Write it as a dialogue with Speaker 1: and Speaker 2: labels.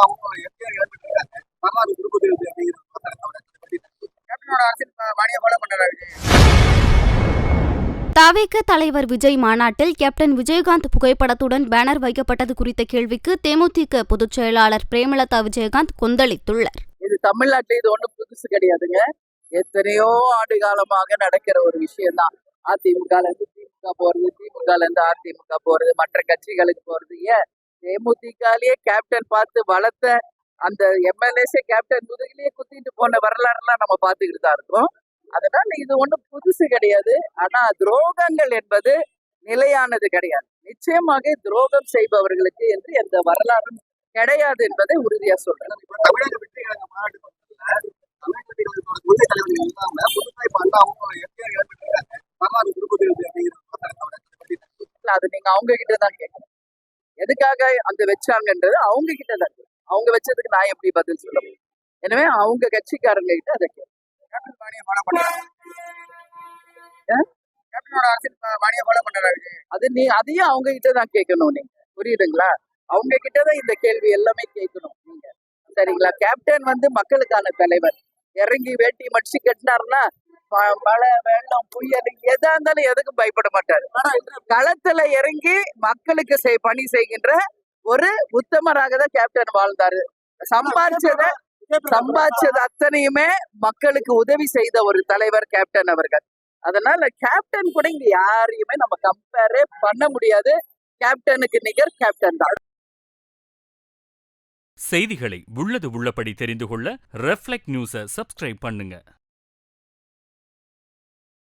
Speaker 1: அவங்க எம்ஜிஆர் இழந்துட்டு இருக்காங்க. வரலாறு திருப்பதி அப்படிங்கிற கேப்டனோட அரசியல் பாணியை ஃபாலோ பண்றாரு.
Speaker 2: தவிக தலைவர் விஜய் மாநாட்டில் கேப்டன் விஜயகாந்த் புகைப்படத்துடன் பேனர் வைக்கப்பட்டது குறித்த கேள்விக்கு தேமுதிக பொதுச் செயலாளர் பிரேமலதா விஜயகாந்த் கொந்தளித்துள்ளார்.
Speaker 3: இது தமிழ்நாட்டில் இது ஒண்ணும் புதுசு கிடையாதுங்க. எத்தனையோ ஆண்டு காலமாக நடக்கிற ஒரு விஷயம்தான். அதிமுகல இருந்து திமுக போறது, திமுகல இருந்து அதிமுக போறது, மற்ற கட்சிகளுக்கு போறது. ஏன் தேமுதிகலயே கேப்டன் பார்த்து வளர்த்த அந்த எம்எல்ஏஸே கேப்டன் முதுகிலேயே குத்திட்டு போன வரலாறுலாம் நம்ம பார்த்துக்கிட்டு தான் இருக்கோம். அதனால இது ஒண்ணும் புதுசு கிடையாது. ஆனா துரோகங்கள் என்பது நிலையானது கிடையாது. நிச்சயமாக துரோகம் செய்பவர்களுக்கு என்று எந்த வரலாறும் கிடையாது என்பதை உறுதியா சொல்றேன்.
Speaker 1: தமிழக வெற்றி கழக மாநாட்டு கொள்கை தலைவர்கள் இல்லாம புதுசாக இப்ப அவங்க எம்ஜிஆர் இழந்துட்டு இருக்காங்க. வரலாறு திருப்பதி அப்படிங்கிற
Speaker 3: அது நீங்க அவங்க கிட்ட தான் கேட்கணும். எதுக்காக அந்த வச்சாங்கன்றது அவங்க கிட்ட தான். அவங்க வச்சதுக்கு நான் எப்படி பதில் சொல்ல முடியும்? எனவே அவங்க கட்சிக்காரங்க கிட்ட அதை கேட்கணும்.
Speaker 1: கேப்டன் பாணியை ஃபாலோ பண்றாரு. கேப்டனோட அரசியல் பாணியை ஃபாலோ பண்றாரு.
Speaker 3: அதையும் அவங்க கிட்ட தான் கேட்கணும். நீங்க புரியுதுங்களா? அவங்க கிட்டதான் இந்த கேள்வி எல்லாமே கேட்கணும் நீங்க. சரிங்களா? கேப்டன் மக்களுக்கான தலைவர். இறங்கி வேட்டி மடிச்சு கட்டினாருன்னா மழை வெள்ளம் புயல் எதா இருந்தாலும் எதுக்கும் பயப்பட மாட்டாரு. களத்துல இறங்கி மக்களுக்கு பணி செய்கின்ற ஒரு உத்தமராக தான் கேப்டன் வாழ்ந்தாரு. சம்பாதிச்சது அத்தனையுமே மக்களுக்கு உதவி செய்த ஒரு தலைவர் கேப்டன் அவர்கள். அதனால கேப்டன் கூட இங்க யாரையுமே நம்ம கம்பேரே பண்ண முடியாது. கேப்டனுக்கு நிகர் கேப்டன் தான்.
Speaker 4: செய்திகளை உள்ளது உள்ளபடி தெரிந்து கொள்ள ரெஃப்ளெக்ட் நியூஸை சப்ஸ்கிரைப் பண்ணுங்க.